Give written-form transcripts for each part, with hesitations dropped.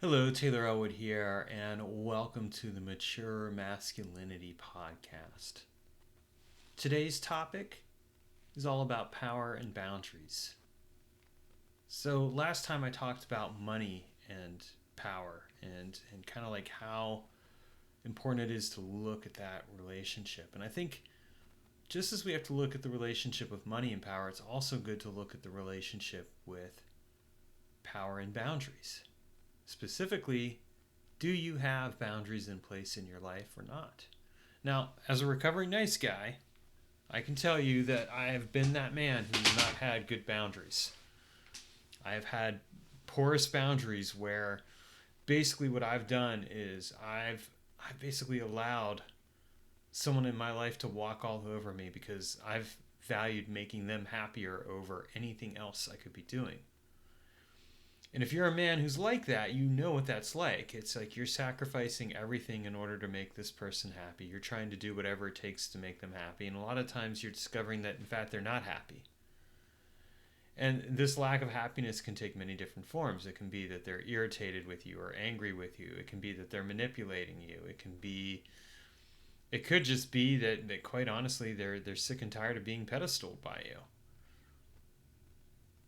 Hello, Taylor Elwood here, and welcome to the Mature Masculinity Podcast. Today's topic is all about power and boundaries. So, last time I talked about money and power and kind of like how important it is to look at that relationship. And I think just as we have to look at the relationship with money and power, it's also good to look at the relationship with power and boundaries. Specifically, do you have boundaries in place in your life or not? Now, as a recovering nice guy, I can tell you that I have been that man who has not had good boundaries. I have had porous boundaries where basically what I've done is I've basically allowed someone in my life to walk all over me because I've valued making them happier over anything else I could be doing. And if you're a man who's like that, you know what that's like. It's like you're sacrificing everything in order to make this person happy. You're trying to do whatever it takes to make them happy. And a lot of times you're discovering that, in fact, they're not happy. And this lack of happiness can take many different forms. It can be that they're irritated with you or angry with you. It can be that they're manipulating you. It could just be that quite honestly, they're sick and tired of being pedestaled by you.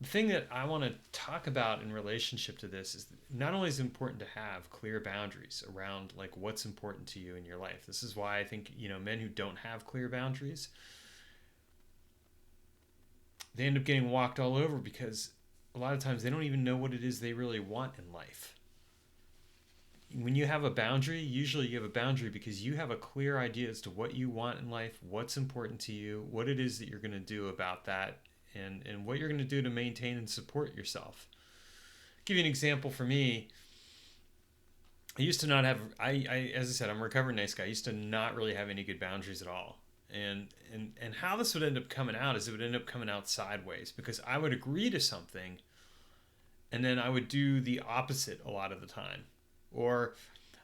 The thing that I want to talk about in relationship to this is not only is it important to have clear boundaries around like what's important to you in your life. This is why I think, men who don't have clear boundaries, they end up getting walked all over because a lot of times they don't even know what it is they really want in life. When you have a boundary, usually you have a boundary because you have a clear idea as to what you want in life, what's important to you, what it is that you're going to do about that, and what you're going to do to maintain and support yourself. I'll give you an example for me. I used to not have, as I said, I'm a recovering nice guy. I used to not really have any good boundaries at all. And how this would end up coming out is it would end up coming out sideways because I would agree to something and then I would do the opposite a lot of the time. Or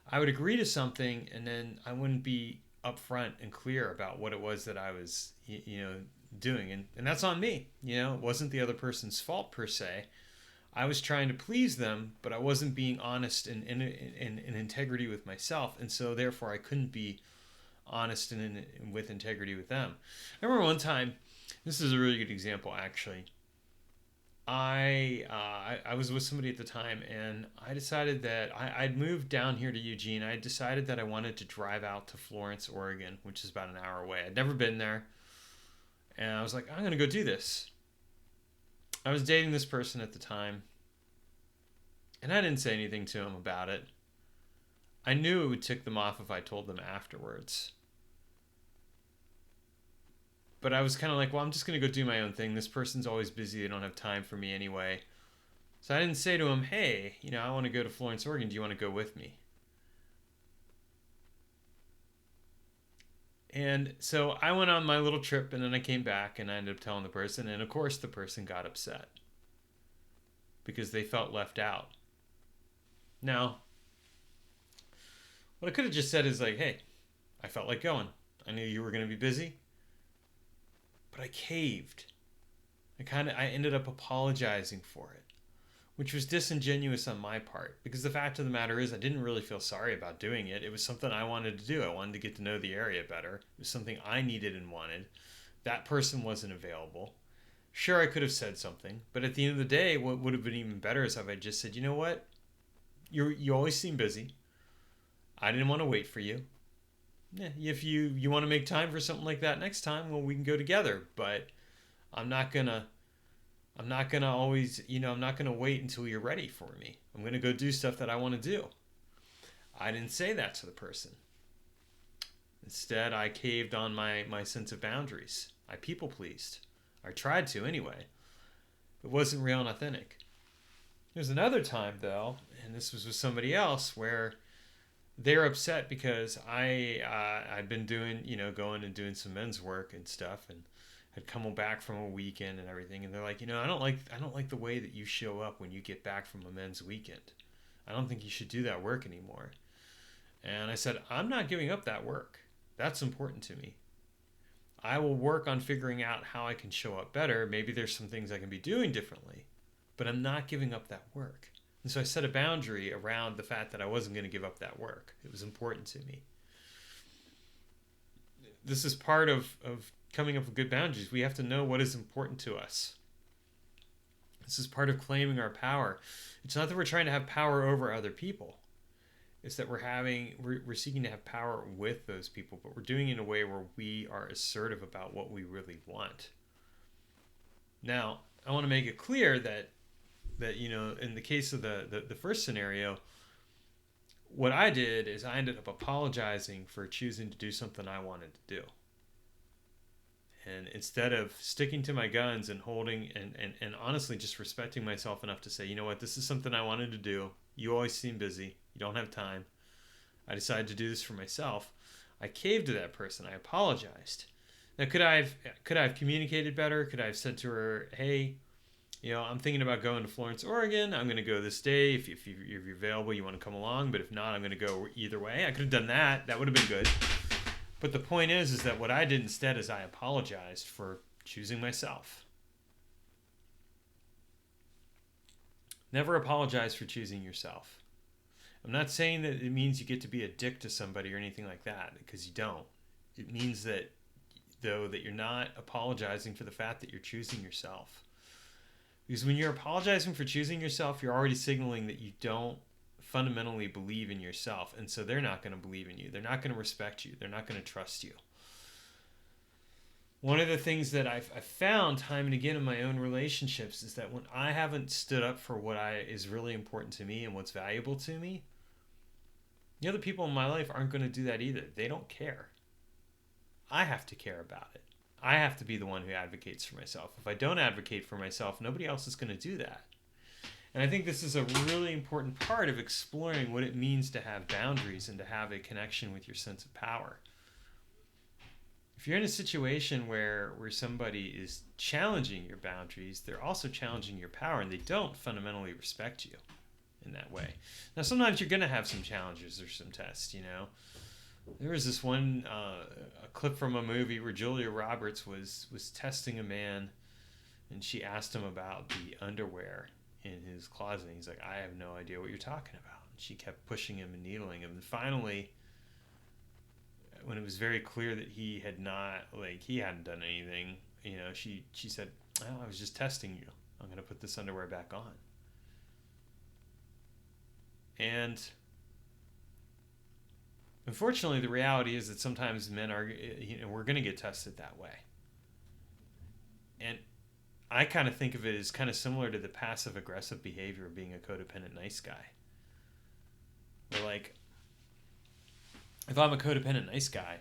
I would agree to something and then I wouldn't be upfront and clear about what it was that I was, doing. And that's on me. It wasn't the other person's fault per se. I was trying to please them, but I wasn't being honest and in integrity with myself. And so therefore I couldn't be honest and with integrity with them. I remember one time, this is a really good example actually. I was with somebody at the time and I decided that I'd moved down here to Eugene. I decided that I wanted to drive out to Florence, Oregon, which is about an hour away. I'd never been there. And I was like, I'm going to go do this. I was dating this person at the time. And I didn't say anything to him about it. I knew it would tick them off if I told them afterwards. But I was kind of like, well, I'm just going to go do my own thing. This person's always busy. They don't have time for me anyway. So I didn't say to him, hey, I want to go to Florence, Oregon. Do you want to go with me? And so I went on my little trip and then I came back and I ended up telling the person. And of course, the person got upset because they felt left out. Now, what I could have just said is like, hey, I felt like going. I knew you were going to be busy. But I caved. I ended up apologizing for it, which was disingenuous on my part because the fact of the matter is I didn't really feel sorry about doing it. It was something I wanted to do. I wanted to get to know the area better. It was something I needed and wanted. That person wasn't available. Sure, I could have said something, but at the end of the day, what would have been even better is if I just said, you know what? You always seem busy. I didn't want to wait for you. Yeah, if you want to make time for something like that next time, well, we can go together. But I'm not gonna always, I'm not gonna wait until you're ready for me. I'm gonna go do stuff that I want to do. I didn't say that to the person. Instead, I caved on my sense of boundaries. I people pleased. I tried to anyway. It wasn't real and authentic. There's another time though, and this was with somebody else where they're upset because I'd been doing, going and doing some men's work and stuff, and had come back from a weekend and everything, and they're like, I don't like the way that you show up when you get back from a men's weekend. I don't think you should do that work anymore. And I said, I'm not giving up that work. That's important to me. I will work on figuring out how I can show up better. Maybe there's some things I can be doing differently, but I'm not giving up that work. And so I set a boundary around the fact that I wasn't going to give up that work. It was important to me. This is part of coming up with good boundaries. We have to know what is important to us. This is part of claiming our power. It's not that we're trying to have power over other people. It's that we're seeking to have power with those people, but we're doing it in a way where we are assertive about what we really want. Now, I want to make it clear that in the case of the first scenario, what I did is I ended up apologizing for choosing to do something I wanted to do. And instead of sticking to my guns and holding and honestly just respecting myself enough to say, you know what, this is something I wanted to do. You always seem busy. You don't have time. I decided to do this for myself. I caved to that person. I apologized. Now, could I have communicated better? Could I have said to her, hey, I'm thinking about going to Florence, Oregon. I'm going to go this day. If you're available, you want to come along. But if not, I'm going to go either way. I could have done that. That would have been good. But the point is that what I did instead is I apologized for choosing myself. Never apologize for choosing yourself. I'm not saying that it means you get to be a dick to somebody or anything like that, because you don't. It means that you're not apologizing for the fact that you're choosing yourself. Because when you're apologizing for choosing yourself, you're already signaling that you don't fundamentally believe in yourself, and so they're not going to believe in you. They're not going to respect you. They're not going to trust you. One of the things that I've found time and again in my own relationships is that when I haven't stood up for what is really important to me and what's valuable to me, the other people in my life aren't going to do that either. They don't care. I have to care about it. I have to be the one who advocates for myself. If I don't advocate for myself, nobody else is going to do that. And I think this is a really important part of exploring what it means to have boundaries and to have a connection with your sense of power. If you're in a situation where somebody is challenging your boundaries, they're also challenging your power, and they don't fundamentally respect you in that way. Now, sometimes you're going to have some challenges or some tests, There was this one a clip from a movie where Julia Roberts was testing a man, and she asked him about the underwear in his closet. And he's like, I have no idea what you're talking about. And she kept pushing him and needling him. And finally, when it was very clear that he hadn't done anything, she said, well, I was just testing you. I'm going to put this underwear back on. And unfortunately, the reality is that sometimes men are, we're going to get tested that way. And I kind of think of it as kind of similar to the passive-aggressive behavior of being a codependent nice guy. Where, like, if I'm a codependent nice guy,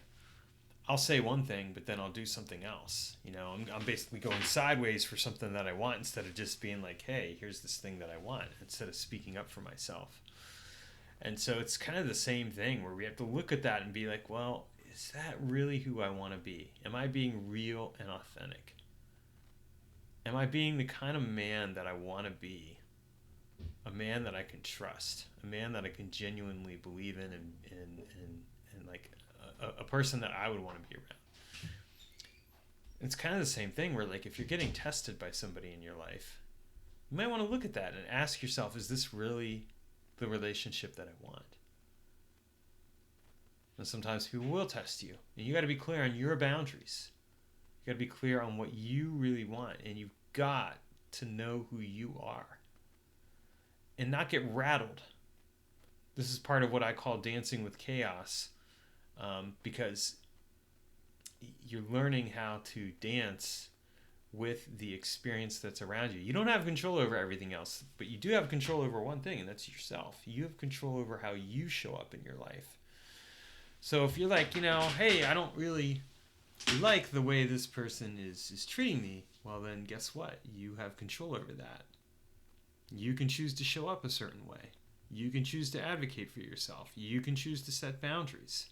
I'll say one thing, but then I'll do something else. I'm basically going sideways for something that I want instead of just being like, hey, here's this thing that I want, instead of speaking up for myself. And so it's kind of the same thing where we have to look at that and be like, well, is that really who I want to be? Am I being real and authentic? Am I being the kind of man that I want to be? A man that I can trust, a man that I can genuinely believe in, and like a person that I would want to be around. It's kind of the same thing where, like, if you're getting tested by somebody in your life, you might want to look at that and ask yourself, is this really the relationship that I want? And sometimes people will test you, and you got to be clear on your boundaries. You got to be clear on what you really want, and you've got to know who you are and not get rattled. This is part of what I call dancing with chaos, because you're learning how to dance with the experience that's around you. You don't have control over everything else, but you do have control over one thing, and that's yourself. You have control over how you show up in your life. So if you're like, hey, I don't really like the way this person is treating me, well then guess what? You have control over that. You can choose to show up a certain way. You can choose to advocate for yourself. You can choose to set boundaries.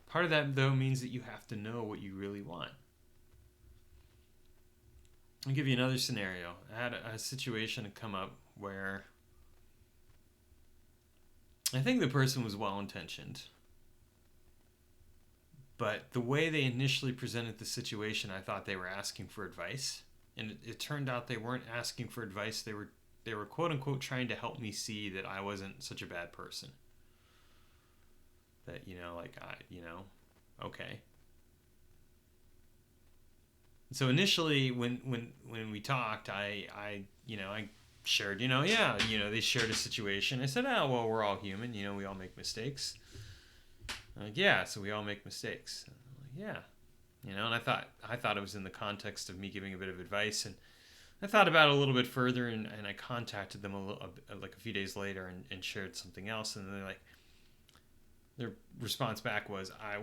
Part of that, though, means that you have to know what you really want. I'll give you another scenario. I had a situation come up where I think the person was well-intentioned, but the way they initially presented the situation, I thought they were asking for advice. And it turned out they weren't asking for advice. They were were quote unquote trying to help me see that I wasn't such a bad person. That, like okay. So initially, when we talked, I shared, they shared a situation. I said, oh well, we're all human, we all make mistakes. Like, yeah, so we all make mistakes. Like, yeah, and I thought it was in the context of me giving a bit of advice, and I thought about it a little bit further, and I contacted them like a few days later and shared something else, and they're like, their response back was, I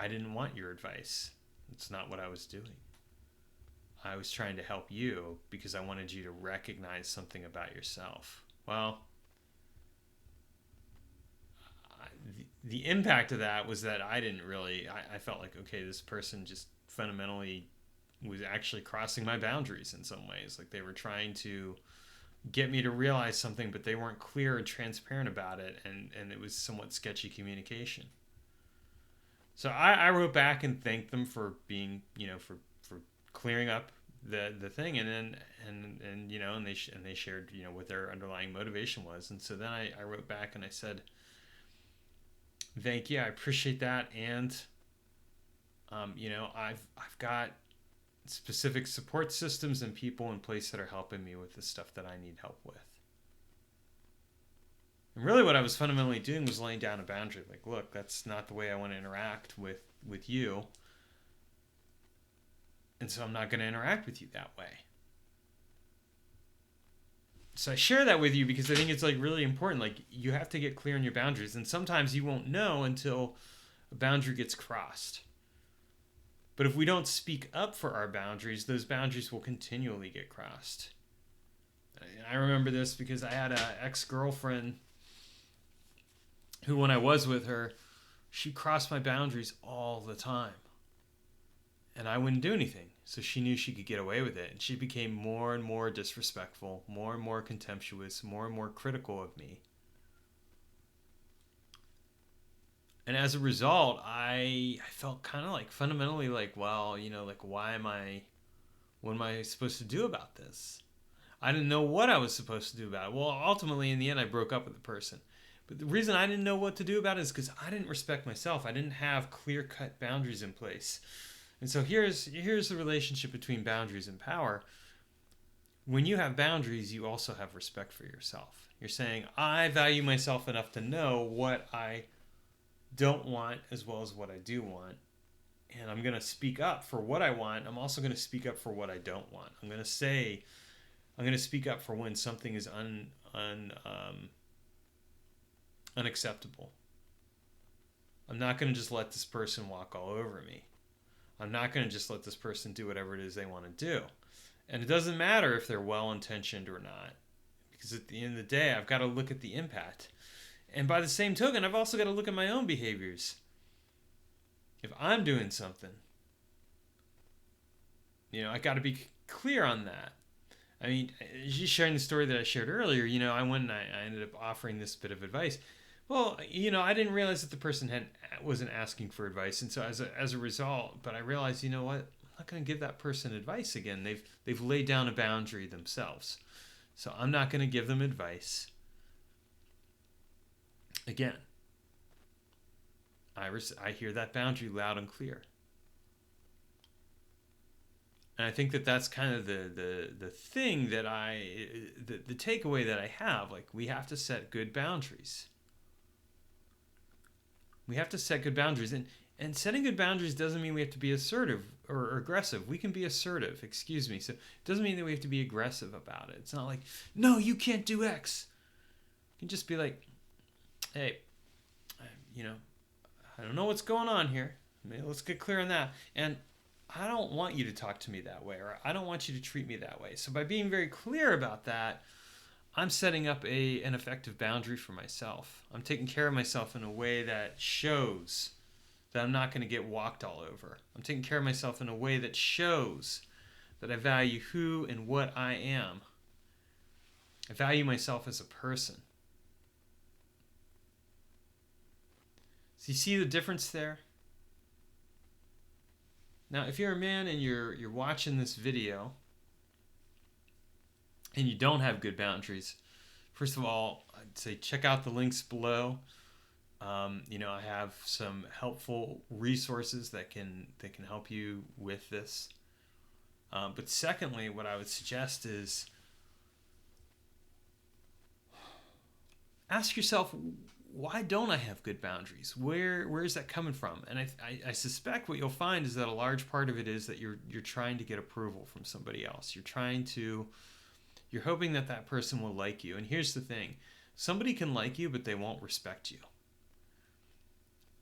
didn't want your advice. It's not what I was doing. I was trying to help you because I wanted you to recognize something about yourself. Well, the impact of that was that I didn't really, I felt like, okay, this person just fundamentally was actually crossing my boundaries in some ways. Like they were trying to get me to realize something, but they weren't clear and transparent about it, and it was somewhat sketchy communication. So I wrote back and thanked them for being, for clearing up the thing, and then and they shared what their underlying motivation was, and so then I wrote back and I said, thank you, I appreciate that, and I've got specific support systems and people in place that are helping me with the stuff that I need help with. And really what I was fundamentally doing was laying down a boundary. Like, look, that's not the way I want to interact with you. And so I'm not going to interact with you that way. So I share that with you because I think it's like really important. Like you have to get clear on your boundaries. And sometimes you won't know until a boundary gets crossed. But if we don't speak up for our boundaries, those boundaries will continually get crossed. And I remember this because I had an ex-girlfriend who, when I was with her, she crossed my boundaries all the time. And I wouldn't do anything. So she knew she could get away with it. And she became more and more disrespectful, more and more contemptuous, more and more critical of me. And as a result, I felt kind of like fundamentally like, well, like what am I supposed to do about this? I didn't know what I was supposed to do about it. Well, ultimately, in the end, I broke up with the person. But the reason I didn't know what to do about it is because I didn't respect myself. I didn't have clear-cut boundaries in place. And so here's the relationship between boundaries and power. When you have boundaries, you also have respect for yourself. You're saying, I value myself enough to know what I don't want as well as what I do want. And I'm going to speak up for what I want. I'm also going to speak up for what I don't want. I'm going to speak up for when something is unacceptable. I'm not going to just let this person walk all over me. I'm not going to just let this person do whatever it is they want to do. And it doesn't matter if they're well-intentioned or not. Because at the end of the day, I've got to look at the impact. And by the same token, I've also got to look at my own behaviors. If I'm doing something, I got to be clear on that. I mean, just sharing the story that I shared earlier, I went and I ended up offering this bit of advice. Well, I didn't realize that the person wasn't asking for advice, and so as a result, but I realized, what? I'm not going to give that person advice again. They've laid down a boundary themselves, so I'm not going to give them advice again. I hear that boundary loud and clear. And I think that that's kind of the thing that the takeaway that I have. Like, we have to set good boundaries. We have to set good boundaries. And setting good boundaries doesn't mean we have to be assertive or aggressive. We can be assertive, So it doesn't mean that we have to be aggressive about it. It's not like, no, you can't do X. You can just be like, hey, I don't know what's going on here. Let's get clear on that. And I don't want you to talk to me that way, or I don't want you to treat me that way. So by being very clear about that, I'm setting up an effective boundary for myself. I'm taking care of myself in a way that shows that I'm not going to get walked all over. I'm taking care of myself in a way that shows that I value who and what I am. I value myself as a person. So you see the difference there? Now, if you're a man and you're watching this video, and you don't have good boundaries, first of all, I'd say check out the links below. I have some helpful resources that can help you with this. But secondly, what I would suggest is ask yourself, why don't I have good boundaries? Where is that coming from? And I suspect what you'll find is that a large part of it is that you're trying to get approval from somebody else. You're hoping that that person will like you. And here's the thing: somebody can like you, but they won't respect you.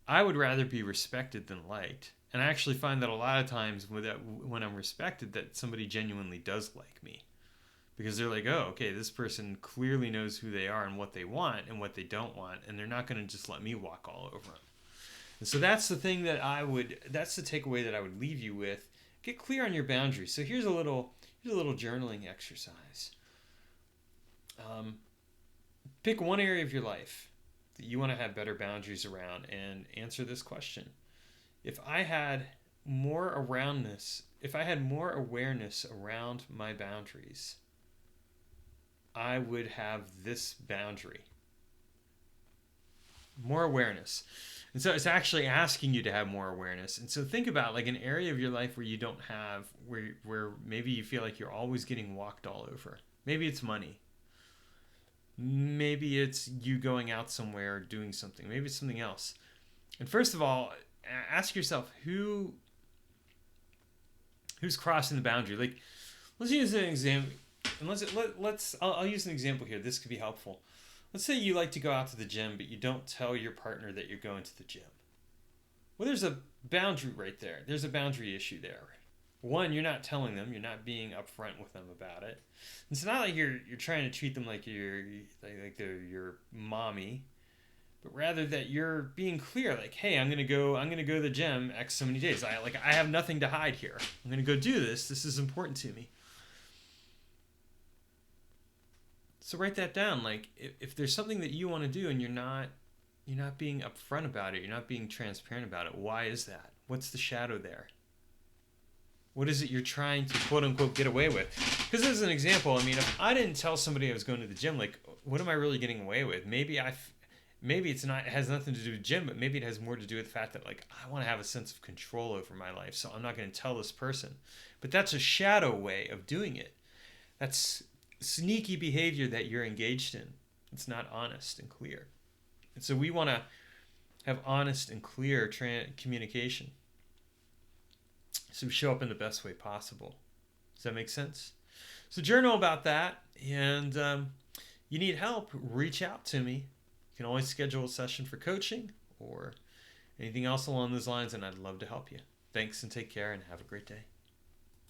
I would rather be respected than liked. And I actually find that a lot of times when I'm respected, that somebody genuinely does like me. Because they're like, oh, okay, this person clearly knows who they are and what they want and what they don't want, and they're not going to just let me walk all over them. And so that's the thing that's the takeaway that I would leave you with. Get clear on your boundaries. So here's a little journaling exercise. Pick one area of your life that you want to have better boundaries around and answer this question. If I had more awareness around my boundaries, I would have this boundary. More awareness. And so it's actually asking you to have more awareness. And so think about like an area of your life where you don't have, where maybe you feel like you're always getting walked all over. Maybe it's money. Maybe it's you going out somewhere or doing something. Maybe it's something else. And first of all, ask yourself who's crossing the boundary. Like, let's use an example. And I'll use an example here. This could be helpful. Let's say you like to go out to the gym, but you don't tell your partner that you're going to the gym. Well, there's a boundary right there. There's a boundary issue there. One, you're not telling them. You're not being upfront with them about it. It's not like you're trying to treat them like they're your mommy, but rather that you're being clear. Like, hey, I'm gonna go to the gym X so many days. I have nothing to hide here. I'm gonna go do this. This is important to me. So write that down. Like, if there's something that you want to do and you're not being upfront about it, you're not being transparent about it, why is that? What's the shadow there? What is it you're trying to quote unquote get away with? Because as an example, I mean, if I didn't tell somebody I was going to the gym, like, what am I really getting away with? Maybe it's not, it has nothing to do with gym, but maybe it has more to do with the fact that, like, I want to have a sense of control over my life, so I'm not going to tell this person. But that's a shadow way of doing it. That's sneaky behavior that you're engaged in. It's not honest and clear. And so we want to have honest and clear communication, so we show up in the best way possible. Does that make sense? So journal about that, and you need help, reach out to me. You can always schedule a session for coaching or anything else along those lines, and I'd love to help you. Thanks, and take care, and have a great day.